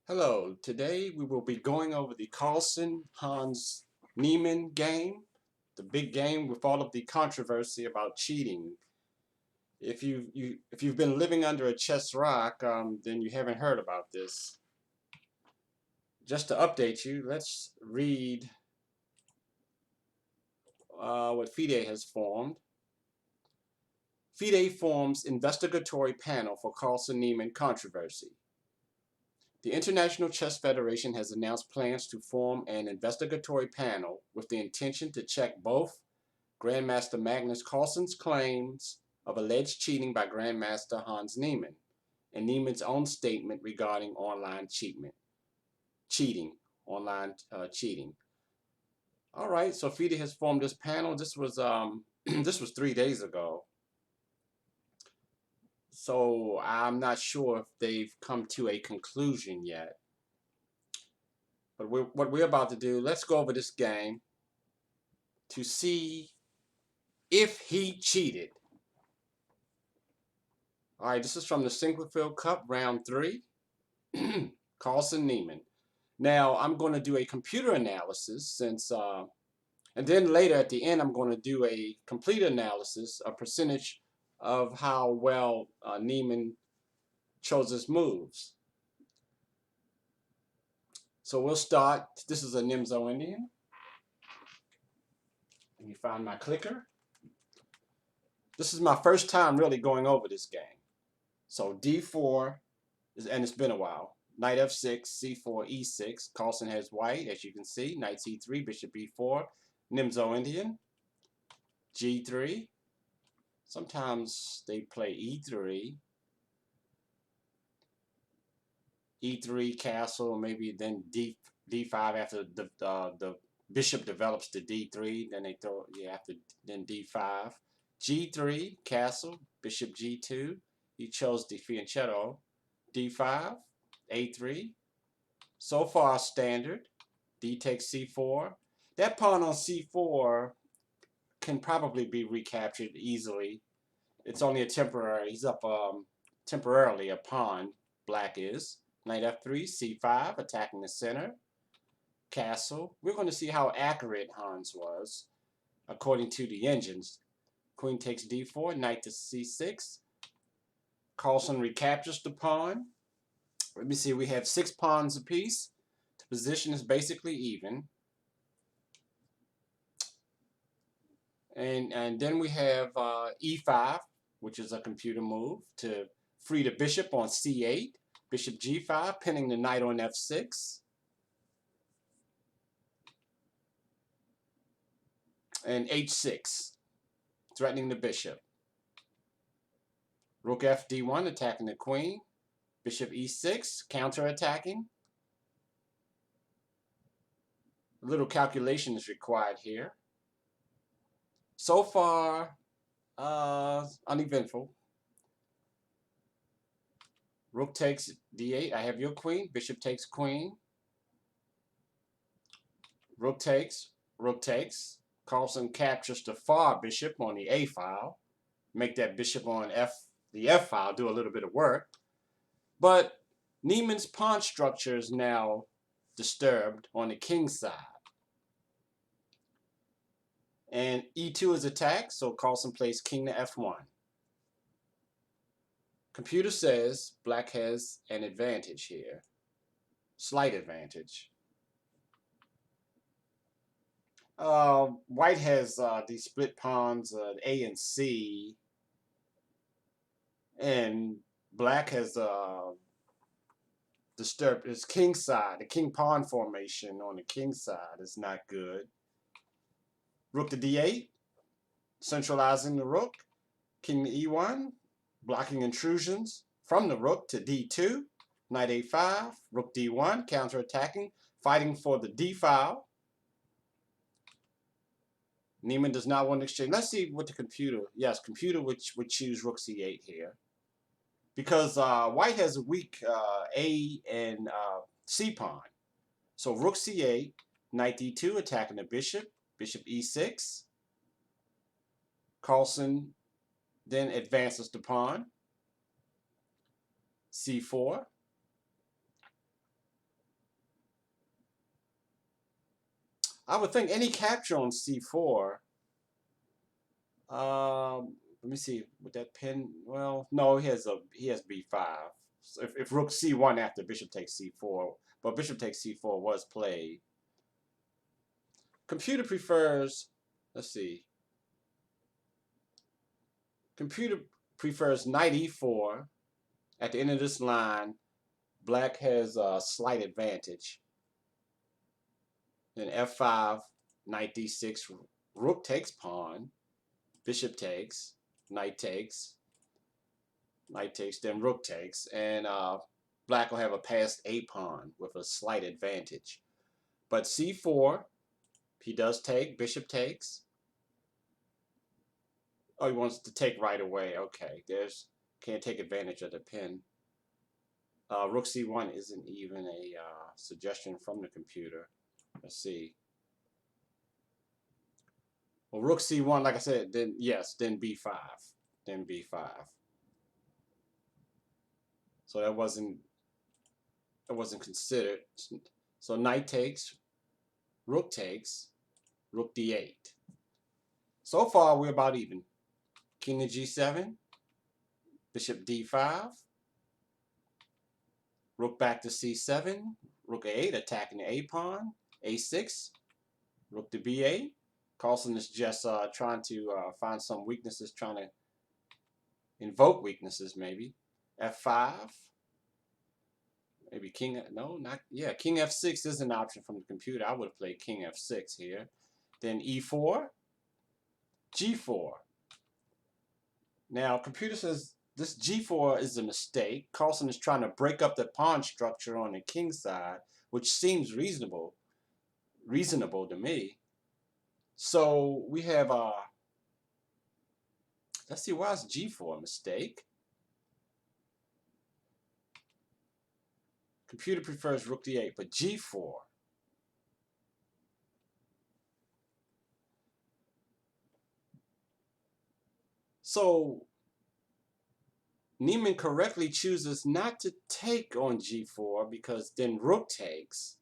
Hello, today we will be going over the Carlsen-Niemann game, the big game with all of the controversy about cheating. If you've been living under a chess rock, then you haven't heard about this. Just to update you, let's read what FIDE has formed. FIDE forms investigatory panel for Carlsen-Niemann controversy. The International Chess Federation has announced plans to form an investigatory panel with the intention to check both Grandmaster Magnus Carlsen's claims of alleged cheating by Grandmaster Hans Niemann and Niemann's own statement regarding online cheating. All right, so FIDE has formed this panel. This was this was 3 days ago. So I'm not sure if they've come to a conclusion yet. But what we're about to do, let's go over this game to see if he cheated. All right, this is from the Sinquefield Cup, round 3, Carlsen-Niemann. Now, I'm going to do a computer analysis since, and then later at the end, I'm going to do a complete analysis, a percentage of how well Niemann chose his moves. So we'll start. This is a Nimzo Indian. Let me find my clicker. This is my first time really going over this game. So D4, and it's been a while. Knight F6, C4, E6. Carlsen has white, as you can see. Knight C3, Bishop B4. Nimzo Indian. G3. Sometimes they play E3. E3 castle, maybe then D5 after the bishop develops to D3. Then they throw after then D5. G3 castle, Bishop G2. He chose the fianchetto. D5, A3. So far standard. D takes C4. That pawn on C4 can probably be recaptured easily. It's only a temporary. He's up temporarily a pawn. Black is. Knight F3, C5, attacking the center. Castle. We're going to see how accurate Hans was according to the engines. Queen takes D4, knight to C6. Carlsen recaptures the pawn. Let me see, we have 6 pawns apiece. The position is basically even. And then we have E5, which is a computer move to free the bishop on C8. Bishop G5, pinning the knight on F6. And H6, threatening the bishop. Rook F D1, attacking the queen. Bishop E6, counter-attacking. A little calculation is required here. So far, uneventful. Rook takes D8. I have your queen. Bishop takes queen. Rook takes. Rook takes. Carlsen captures the far bishop on the A file. Make that bishop on the F file do a little bit of work. But Niemann's pawn structure is now disturbed on the king side. And E2 is attacked, so Carlsen plays king to F1. Computer says black has an advantage here. Slight advantage. White has these split pawns, A and C. And black has disturbed his king side. The king pawn formation on the king side is not good. Rook to D8, centralizing the rook. King to E1, blocking intrusions from the rook to D2. Knight A5, Rook D1, counterattacking, fighting for the D file. Niemann does not want to exchange. Let's see what the computer. Yes, computer would choose Rook C8 here. Because white has a weak A and C pawn. So Rook C8, Knight D2, attacking the bishop. Bishop E6. Carlsen then advances the pawn. C4. I would think any capture on c4. Let me see. With that pin, well, no, he has b5. So if rook c1 after bishop takes c4, but bishop takes c4 was played. Computer prefers. Let's see. Computer prefers knight e4. At the end of this line, black has a slight advantage. Then f5, knight d6, rook takes pawn, bishop takes, knight takes, then rook takes, and black will have a passed a pawn with a slight advantage. But c4, he does take, bishop takes. Oh, he wants to take right away. Okay, can't take advantage of the pin. Rook c1 isn't even a suggestion from the computer. Let's see. Well, rook c1, like I said, then yes, then b5, then b5. So that wasn't considered. So knight takes, rook d8. So far we're about even. King to g7, bishop d5, rook back to c7, rook a8 attacking the a pawn, a6, rook to b8. Carlsen is just trying to find some weaknesses, trying to invoke weaknesses maybe. f5, maybe king, no, not, yeah, king f6 is an option from the computer. I would have played king f6 here. Then e4, g4. Now, computer says this g4 is a mistake. Carlsen is trying to break up the pawn structure on the king side, which seems reasonable to me. So we have let's see, why is g4 a mistake? Computer prefers rook d8, but g4. So Niemann correctly chooses not to take on g4 because then rook takes.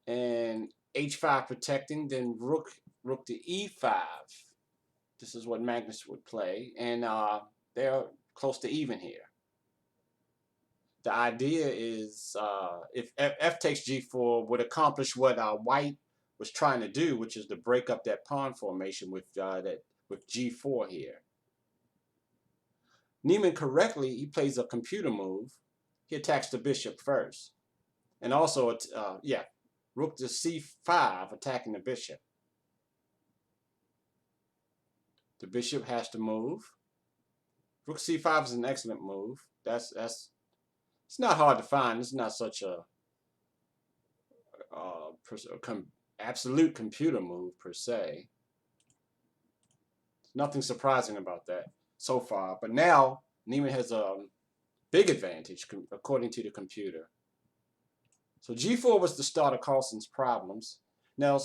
And h5 protecting, then rook to e5. This is what Magnus would play, and they're close to even here. The idea is if f takes g4 would accomplish what white was trying to do, which is to break up that pawn formation with g4 here. Niemann correctly, he plays a computer move. He attacks the bishop first, and also rook to c5 attacking the bishop. The bishop has to move. Rook c5 is an excellent move. It's not hard to find. It's not such a absolute computer move per se. Nothing surprising about that so far. But now Niemann has a big advantage according to the computer. So g4 was the start of Carlsen's problems. Now,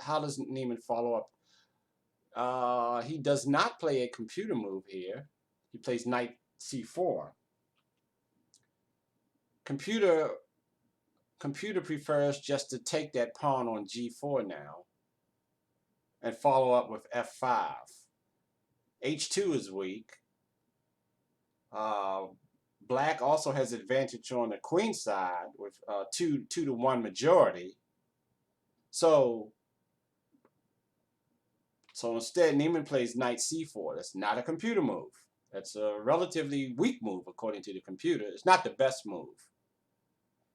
how does Niemann follow up? He does not play a computer move here. He plays knight c4. Computer prefers just to take that pawn on g4 now and follow up with f5. h2 is weak. Black also has advantage on the queen side with 2-to-1 majority. So instead, Niemann plays knight c4. That's not a computer move. That's a relatively weak move according to the computer. It's not the best move.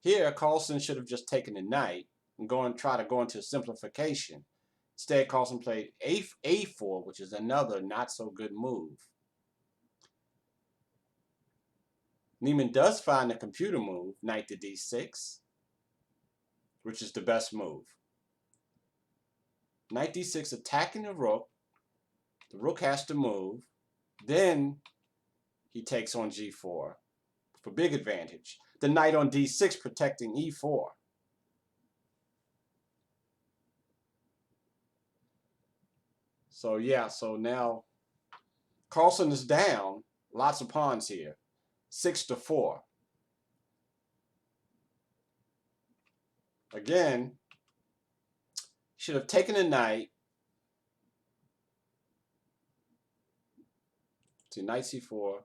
Here, Carlsen should have just taken the knight and try to go into simplification. Instead, Carlsen played a4, which is another not so good move. Niemann does find the computer move, knight to d6, which is the best move. Knight d6 attacking the rook. The rook has to move. Then he takes on g4 for big advantage. The knight on d6 protecting e4. So now Carlsen is down. Lots of pawns here. 6-4. again, should have taken the knight to knight c4.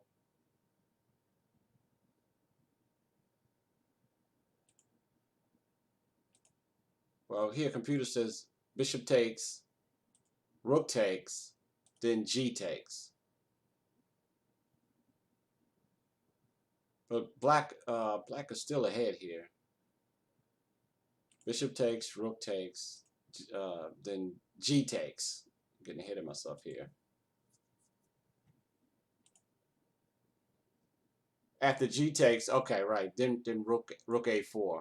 Well, here computer says bishop takes, rook takes, then g takes. But black is still ahead here. Bishop takes, rook takes, then g takes. I'm getting ahead of myself here. After g takes, okay, right. Then rook a4.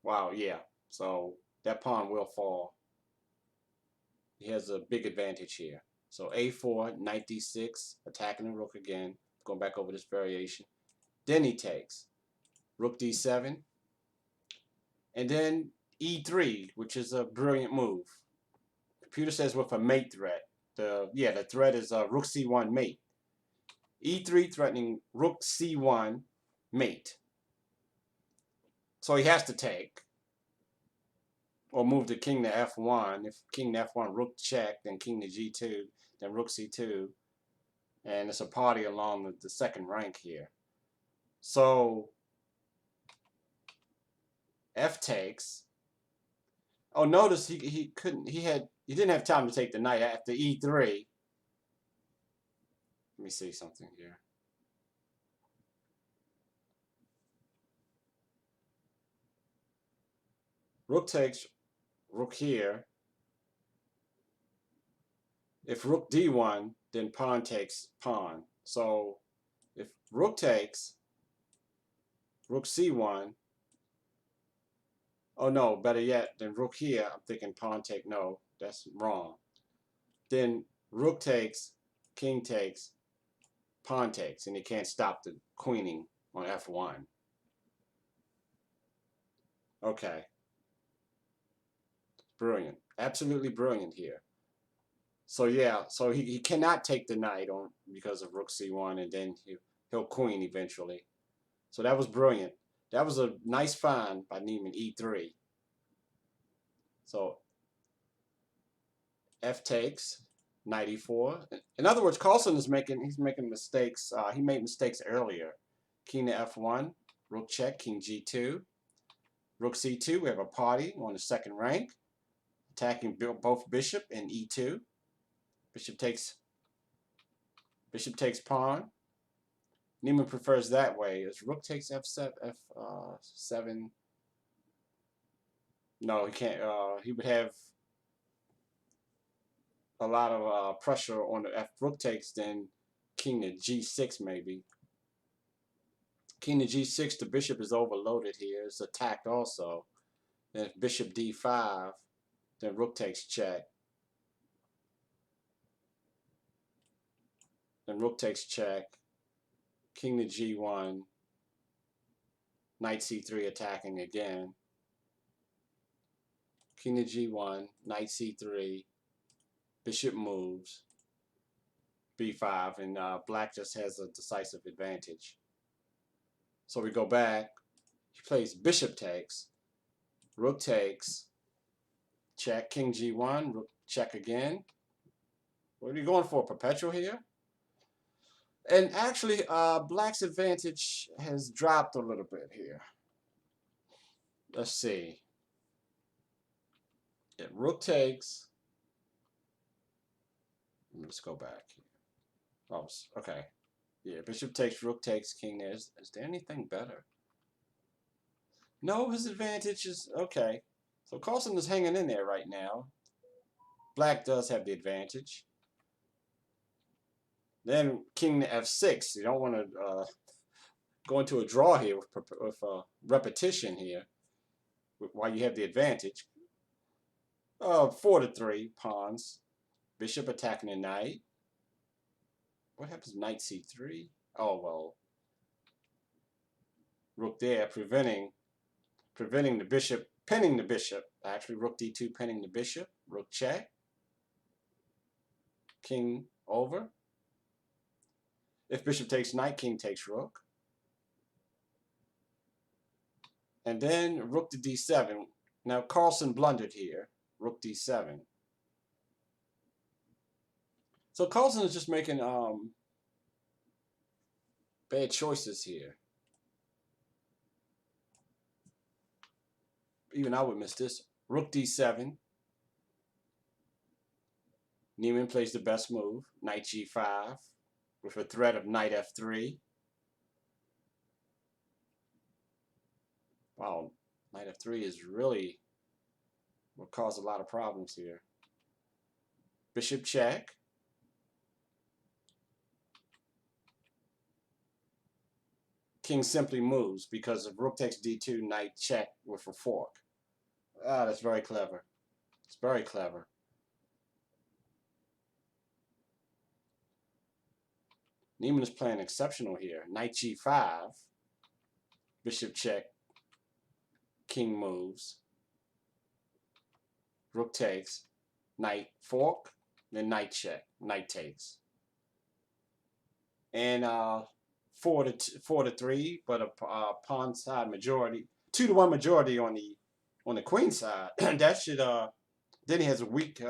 Wow, yeah. So that pawn will fall. He has a big advantage here. So a4, knight d6, attacking the rook again. Going back over this variation. Then he takes rook d7, and then e3, which is a brilliant move. Computer says with a mate threat. The threat is rook c1 mate. e3 threatening rook c1 mate. So he has to take, or move the king to f1. If king to f1, rook check, then king to g2, then rook c2, and it's a party along the second rank here. So f takes. Oh, notice he didn't have time to take the knight after e3. Let me see something here. Rook takes, rook here. If rook d1, then pawn takes pawn. So if rook takes, rook c1. Oh no, better yet, then rook here. I'm thinking pawn take. No, that's wrong. Then rook takes, king takes, pawn takes, and you can't stop the queening on f1. Okay, brilliant, absolutely brilliant here. So yeah, so he cannot take the knight on because of rook c1, and then he'll queen eventually. So that was brilliant. That was a nice find by Niemann, e3. So f takes, knight e4. In other words, Carlsen is making mistakes. He made mistakes earlier. King to f1, rook check, king g2, rook c2. We have a party on the second rank, attacking both bishop and e2. Bishop takes pawn. Niemann prefers that way. As rook takes f7, f7. No, he can't. He would have a lot of pressure on the f rook takes. Then king to g6 maybe. King to g6. The bishop is overloaded here. It's attacked also. Then if bishop d5, then rook takes check. Then rook takes check. King to g1. Knight c3 attacking again. King to g1, knight c3, bishop moves, b5, and black just has a decisive advantage. So we go back. He plays bishop takes, rook takes, check, king g1, rook check again. What are you going for, perpetual here? And actually, black's advantage has dropped a little bit here. Let's see. Yeah, rook takes. Let's go back. Oh, okay. Yeah, bishop takes, rook takes, king there. Is there anything better? No, his advantage is okay. So Carlsen is hanging in there right now. Black does have the advantage. Then king to f6. You don't want to go into a draw here with repetition here while you have the advantage. 4-3 pawns. Bishop attacking the knight. What happens? Knight c3. Oh well. Rook there, preventing the bishop, pinning the bishop. Actually, rook d2 pinning the bishop. Rook check. King over. If bishop takes knight, king takes rook. And then rook to d7. Now Carlsen blundered here. Rook d7. So Carlsen is just making bad choices here. Even I would miss this. Rook d7. Niemann plays the best move. Knight g5 with a threat of knight f3. Wow, knight f3 is really will cause a lot of problems here. Bishop check. King simply moves because of rook takes d2, knight check with a fork. Ah, that's very clever. It's very clever. Niemann is playing exceptional here. Knight g5. Bishop check. King moves. Rook takes. Knight fork. Then knight check. Knight takes. And 4-3, but a pawn side majority, 2-1 majority on the queen side. That should then he has a weak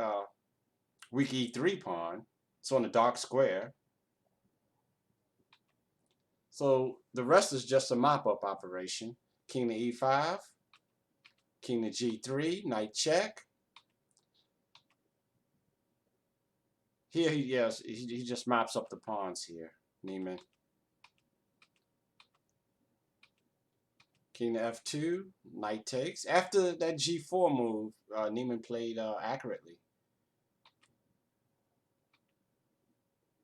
e3 pawn. It's on the dark square. So the rest is just a mop-up operation. King to e5, king to g3, knight check. Here he just mops up the pawns here, Niemann. King to f2, knight takes. After that g4 move, Niemann played accurately.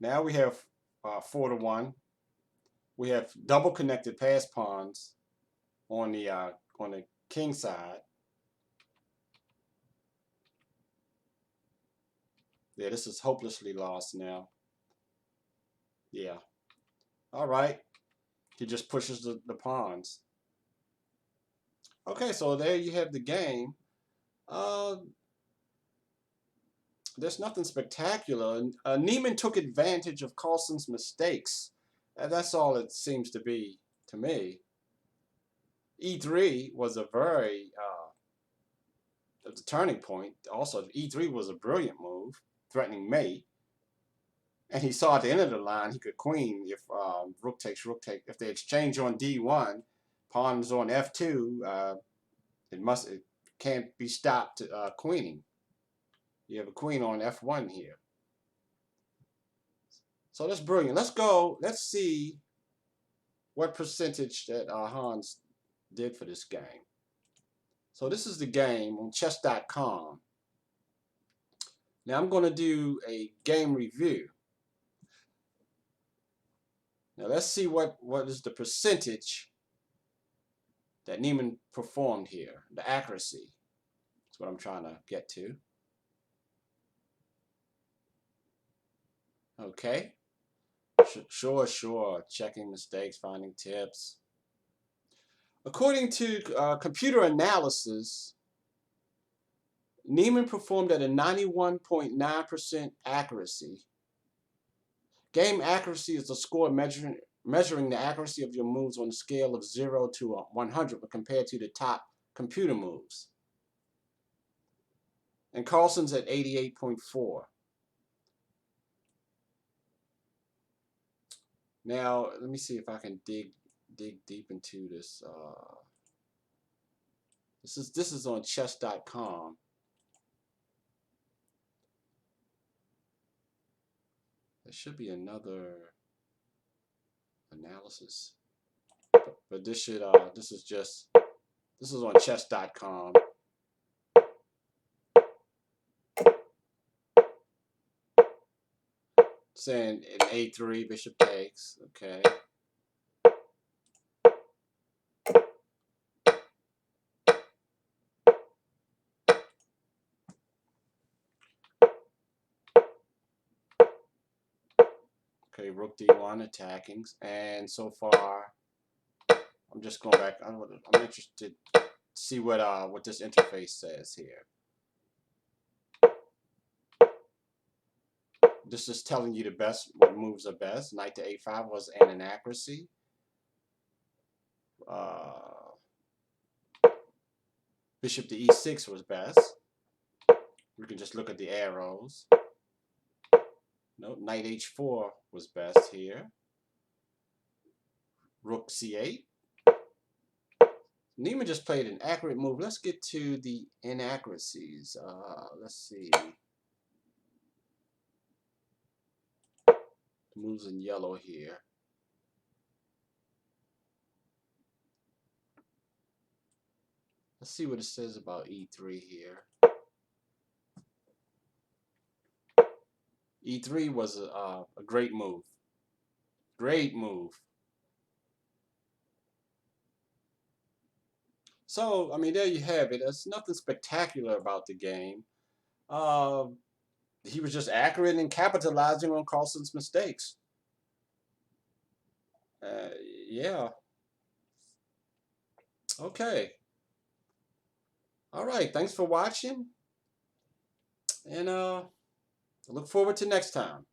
Now we have 4-1. We have double connected pass pawns on the king side. Yeah, this is hopelessly lost now. Yeah. All right. He just pushes the pawns. Okay, so there you have the game. There's nothing spectacular. Niemann took advantage of Carlsen's mistakes. That's all it seems to be to me. E3 was a very the turning point. Also, E3 was a brilliant move, threatening mate. And he saw at the end of the line he could queen if rook takes. If they exchange on D1, pawns on F2, it can't be stopped queening. You have a queen on F1 here. So that's brilliant. Let's see what percentage that Hans did for this game. So this is the game on chess.com. Now I'm going to do a game review. Now let's see what is the percentage that Niemann performed here, the accuracy. That's what I'm trying to get to. Okay. Sure. Checking mistakes, finding tips. According to computer analysis, Niemann performed at a 91.9% accuracy. Game accuracy is a score measuring the accuracy of your moves on a scale of 0 to 100 but compared to the top computer moves. And Carlsen's at 88.4. Now, let me see if I can dig deep into this. This is on chess.com. There should be another analysis, but this is on chess.com. Saying in A3 bishop takes. Okay. Okay, rook d1 attacking, and so far I'm just going back. I'm interested to see what this interface says here. This is telling you what moves are best. Knight to a5 was an inaccuracy. Bishop to e6 was best. We can just look at the arrows. No, knight h4 was best here. Rook c8. Niemann just played an accurate move. Let's get to the inaccuracies. Let's see. Moves in yellow here. Let's see what it says about e3 here. e3 was a great move. Great move. So, I mean, there you have it. There's nothing spectacular about the game. Uh, he was just accurate in capitalizing on Carlsen's mistakes. Yeah. Okay. All right. Thanks for watching. And I look forward to next time.